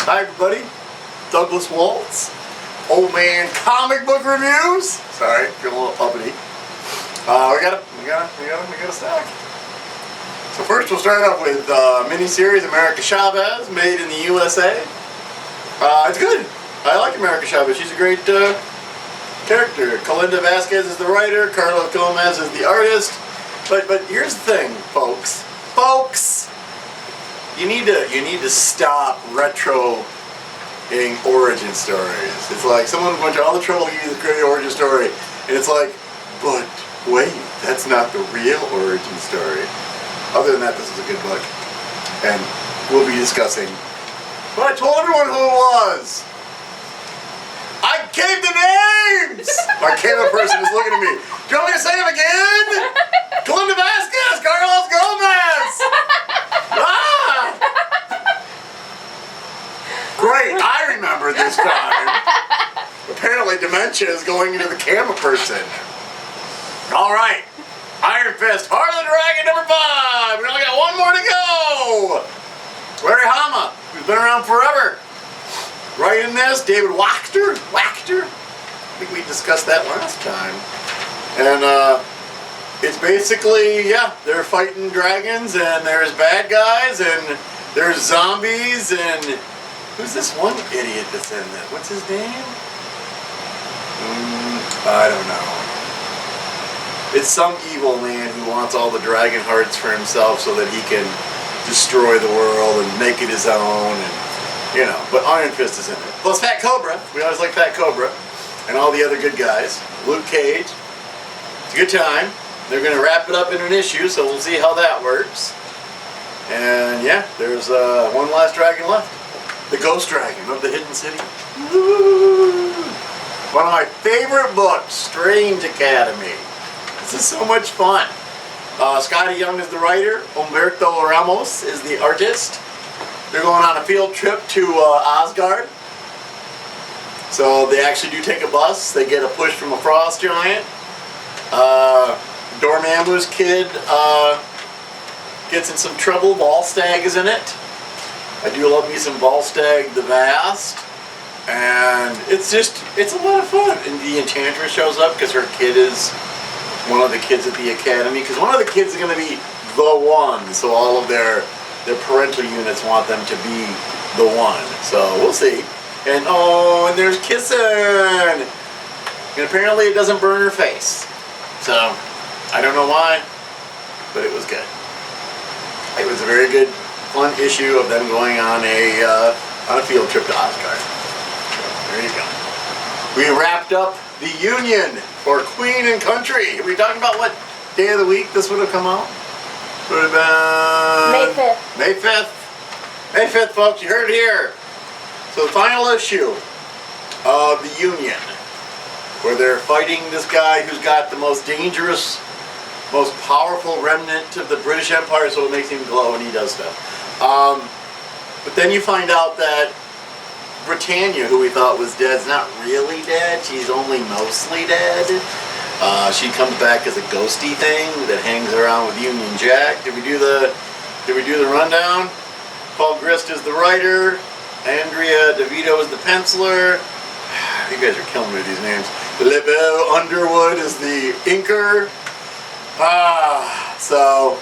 Hi everybody, Douglas Waltz, Old Man Comic Book Reviews. Sorry, feel a little uppity. We got a stack. So first we'll start off with miniseries America Chavez, made in the USA. It's good. I like America Chavez. She's a great character. Kalinda Vasquez is the writer. Carlos Gomez is the artist. But here's the thing, folks. You need to stop retroing origin stories. It's like someone went to all the trouble to give you this great origin story, and it's like, but wait, that's not the real origin story. Other than that, this is a good book, and we'll be discussing. But I told everyone who it was. I gave the names! My camera person is looking at me. Do you want me to say them again? Kalinda Vasquez, Carlos Gomez! Ah! Great, I remember this time. Apparently dementia is going into the camera person. Alright, Iron Fist, Heart of the Dragon #5. We only got one more to go. Larry Hama, who's been around forever. Writing this, David Wachter. I think we discussed that last time. And it's basically, yeah, they're fighting dragons, and there's bad guys, and there's zombies, and who's this one idiot that's in it? What's his name? I don't know. It's some evil man who wants all the dragon hearts for himself so that he can destroy the world and make it his own, and you know, but Iron Fist is in it. Plus Fat Cobra. We always like Fat Cobra. And all the other good guys. Luke Cage. It's a good time. They're going to wrap it up in an issue, so we'll see how that works. And yeah, there's one last dragon left. The Ghost Dragon of the Hidden City. Woo! One of my favorite books, Strange Academy. This is so much fun. Scotty Young is the writer. Humberto Ramos is the artist. They're going on a field trip to Asgard. So they actually do take a bus. They get a push from a frost giant. Dormammu's kid gets in some trouble. Volstagg is in it. I do love me some Volstagg the Vast. And it's a lot of fun. And the Enchantress shows up because her kid is one of the kids at the academy. Because one of the kids is going to be the one. So all of their parental units want them to be the one. So we'll see. And oh, and there's kissing. And apparently it doesn't burn her face. So I don't know why, but it was good. It was a very good, fun issue of them going on a field trip to Asgard. So there you go. We wrapped up the Union for Queen and Country. Are we talking about what day of the week this would have come out? Would have been May 5th. May 5th, folks. You heard it here. So the final issue of the Union, where they're fighting this guy who's got the most dangerous, most powerful remnant of the British Empire, so it makes him glow and he does stuff. But then you find out that Britannia, who we thought was dead, is not really dead. She's only mostly dead. She comes back as a ghosty thing that hangs around with Union Jack. Did we do the rundown? Paul Grist is the writer. Andrea DeVito is the penciler. You guys are killing me with these names. LeBeau Underwood is the inker. So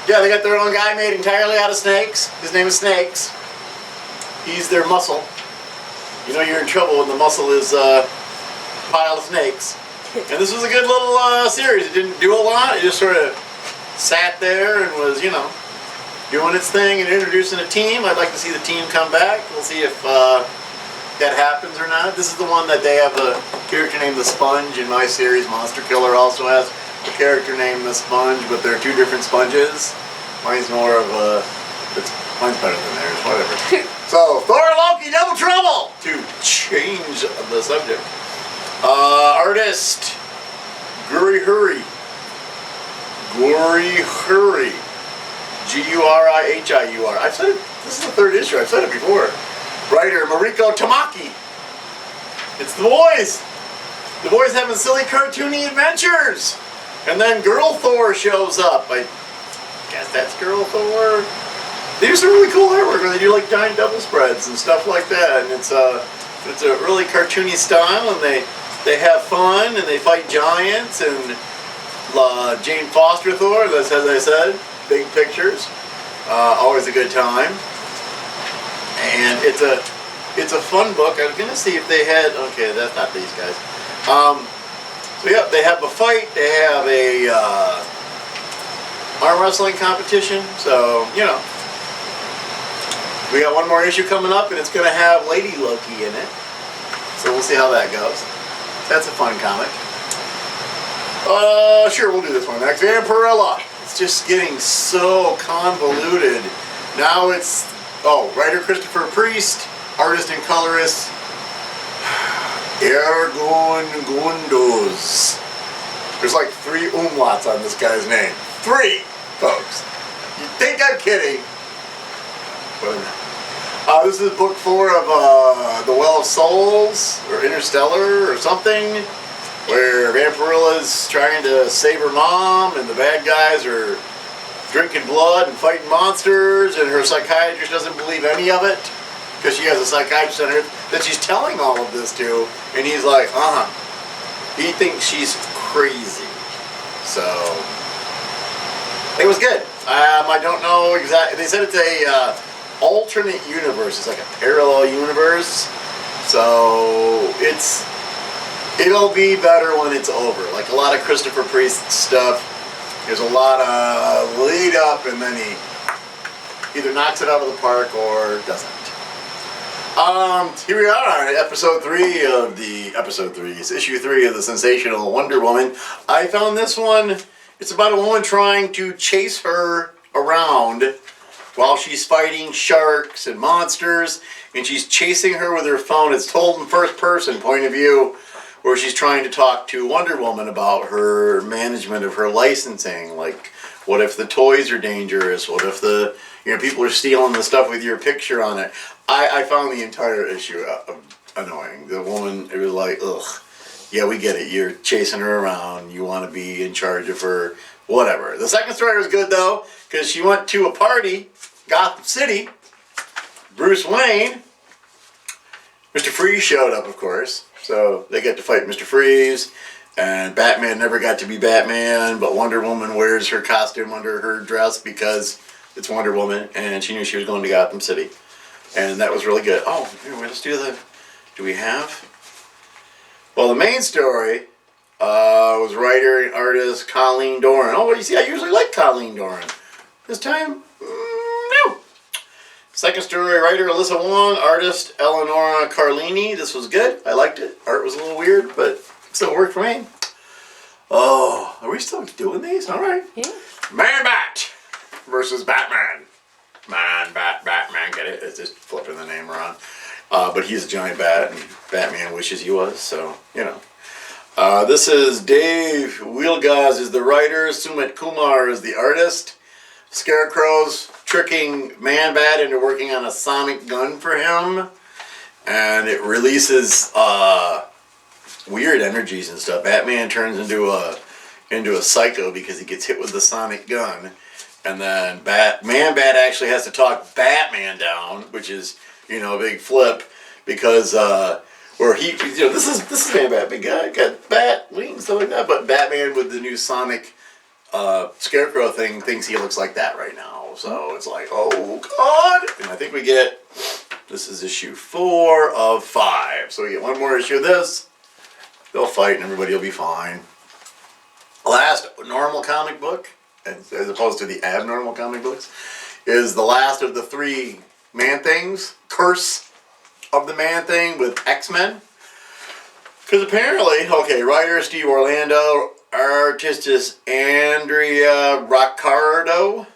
yeah, they got their own guy made entirely out of snakes. His name is Snakes. He's their muscle. You know you're in trouble when the muscle is a pile of snakes. And this was a good little series. It didn't do a lot. It just sort of sat there and was, you know, doing its thing and introducing a team. I'd like to see the team come back. We'll see if that happens or not. This is the one that they have a character named the Sponge in my series. Monster Killer also has a character named the Sponge, but they're two different sponges. Mine's more of a... Mine's better than theirs, whatever. So, Thor and Loki, Double Trouble! To change the subject. Artist, Guri Huri. Gurihiur. I've said it, this is the third issue, I've said it before. Writer, Mariko Tamaki. It's the boys. The boys having silly cartoony adventures. And then Girl Thor shows up. I guess that's Girl Thor. they do some really cool artwork where they do like giant double spreads and stuff like that, and it's a really cartoony style, and they have fun and they fight giants and Jane Foster Thor. That's as I said, big pictures, always a good time, and it's a fun book. I was gonna see if they had. Okay, that's not these guys. So yeah, they have a fight. They have a arm wrestling competition. So you know. We got one more issue coming up, and it's going to have Lady Loki in it. So we'll see how that goes. That's a fun comic. Sure, we'll do this one next. Vampirilla. It's just getting so convoluted. Now it's, writer Christopher Priest, artist and colorist Ergon Gundos. There's like 3 umlauts on this guy's name. 3, folks. You think I'm kidding? This is book 4 of The Well of Souls, or Interstellar, or something, where Vampirilla's trying to save her mom, and the bad guys are drinking blood and fighting monsters, and her psychiatrist doesn't believe any of it, because she has a psychiatrist on her that she's telling all of this to, and he's like, he thinks she's crazy. So, it was good. I don't know exactly. They said it's a alternate universe. It's like a parallel universe. So it'll be better when it's over. Like a lot of Christopher Priest stuff, there's a lot of lead up, and then he either knocks it out of the park or doesn't. Here we are, episode 3 of it's issue 3 of the Sensational Wonder Woman. I found this one. It's about a woman trying to chase her around while she's fighting sharks and monsters, and she's chasing her with her phone. It's told in first person point of view, where she's trying to talk to Wonder Woman about her management of her licensing. Like, what if the toys are dangerous? What if the people are stealing the stuff with your picture on it? I found the entire issue annoying. The woman, it was like, ugh. Yeah, we get it. You're chasing her around. You want to be in charge of her. Whatever. The second story was good, though, because she went to a party, Gotham City. Bruce Wayne. Mr. Freeze showed up, of course. So they get to fight Mr. Freeze. And Batman never got to be Batman, but Wonder Woman wears her costume under her dress because it's Wonder Woman, and she knew she was going to Gotham City. And that was really good. Oh, here, let's do we have? Well, the main story was writer and artist Colleen Doran. Oh, you see, I usually like Colleen Doran. This time, no. Second story, writer Alyssa Wong, artist Eleonora Carlini. This was good. I liked it. Art was a little weird, but it still worked for me. Oh, are we still doing these? All right. Yeah. Man-Bat versus Batman. Man-Bat, Batman, get it? It's just flipping the name around. But he's a giant bat, and Batman wishes he was, so, this is Dave Wielgaz is the writer, Sumit Kumar is the artist. Scarecrow's tricking Man-Bat into working on a sonic gun for him, and it releases weird energies and stuff. Batman turns into a psycho because he gets hit with the sonic gun, and then Man-Bat actually has to talk Batman down, which is a big flip, because where he this is Man-Bat, big guy, got bat wings, stuff like that, but Batman with the new sonic Scarecrow thing thinks he looks like that right now. So it's like, oh God! And I think this is issue 4 of 5. So we get one more issue of this. They'll fight and everybody will be fine. Last normal comic book, as opposed to the abnormal comic books, is the last of the 3 Man-Things. Curse of the Man-Thing with X-Men. Because apparently, writer Steve Orlando, artist is Andrea Braccardo.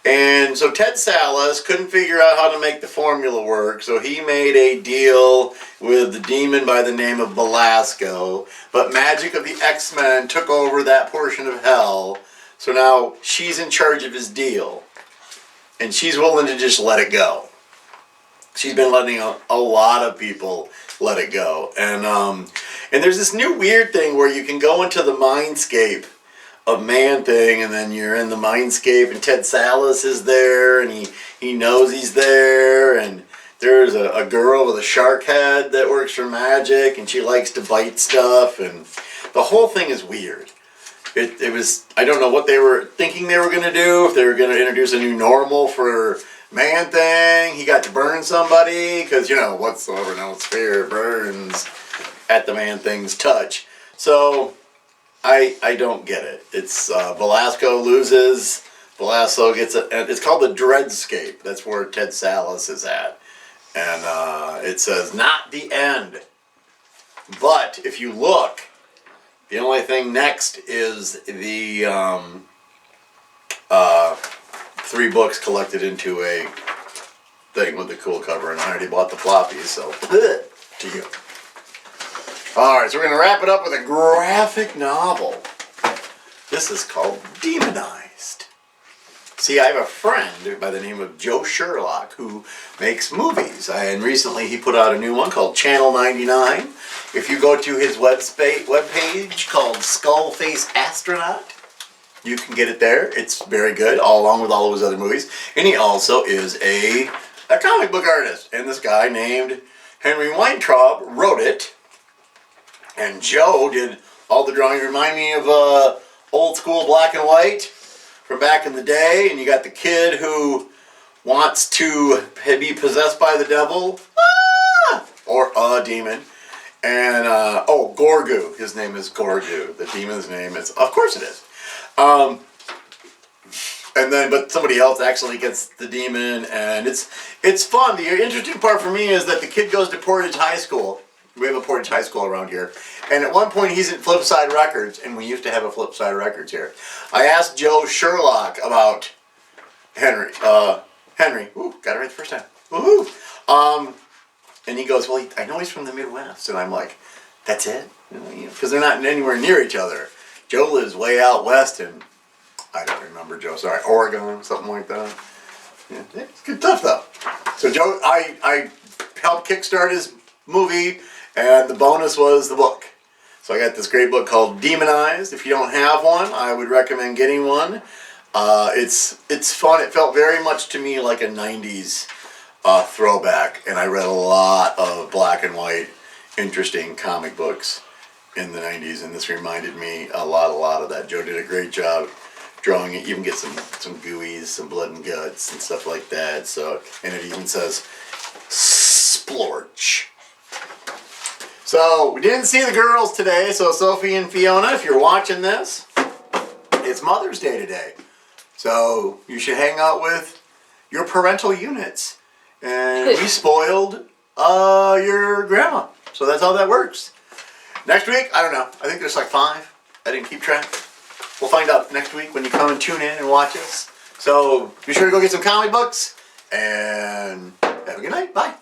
And so Ted Salas couldn't figure out how to make the formula work, so he made a deal with the demon by the name of Belasco. But Magic of the X-Men took over that portion of hell, so now she's in charge of his deal. And she's willing to just let it go. She's been letting a lot of people let it go. And there's this new weird thing where you can go into the mindscape of Man-Thing, and then you're in the Mindscape, and Ted Salas is there, and he knows he's there, and there's a girl with a shark head that works for magic, and she likes to bite stuff, and the whole thing is weird. It was, I don't know what they were thinking they were going to do, if they were going to introduce a new normal for Man-Thing. He got to burn somebody, because, you know, whatsoever knows fear burns at the Man-Thing's touch. So, I don't get it. It's, Velasco loses, Velasco gets it's called the Dreadscape. That's where Ted Salas is at. And it says, not the end. But, if you look, the only thing next is the 3 books collected into a thing with the cool cover, and I already bought the floppies, so to you. Alright, so we're going to wrap it up with a graphic novel. This is called Demonized. See, I have a friend by the name of Joe Sherlock who makes movies, and recently he put out a new one called Channel 99. If you go to his webpage called Skullface Astronaut, you can get it there. It's very good, all along with all of his other movies. And he also is a comic book artist. And this guy named Henry Weintraub wrote it. And Joe did all the drawing. Remind me of old school black and white from back in the day. And you got the kid who wants to be possessed by the devil. Or a demon. And, Gorgu. His name is Gorgu. The demon's name is, of course it is. But somebody else actually gets the demon, and it's fun. The interesting part for me is that the kid goes to Portage High School. We have a Portage High School around here. And at one point he's at Flipside Records, and we used to have a Flipside Records here. I asked Joe Sherlock about Henry. Ooh, got it right the first time. Woohoo! And he goes, well, I know he's from the Midwest. And I'm like, that's it? Because they're not anywhere near each other. Joe lives way out west in, I don't remember Joe, sorry, Oregon, something like that. Yeah, it's good stuff though. So Joe, I helped kickstart his movie, and the bonus was the book. So I got this great book called Demonized. If you don't have one, I would recommend getting one. It's fun. It felt very much to me like a 90s throwback, and I read a lot of black and white, interesting comic books in the 90s, and this reminded me a lot of that. Joe did a great job drawing it. You can get some gooeys, some blood and guts and stuff like that. So, and it even says splorch. So we didn't see the girls today. So Sophie and Fiona, if you're watching this, it's Mother's Day today. So you should hang out with your parental units. And we spoiled your grandma. So that's how that works. Next week, I don't know. I think there's like 5. I didn't keep track. We'll find out next week when you come and tune in and watch us. So be sure to go get some comic books. And have a good night. Bye.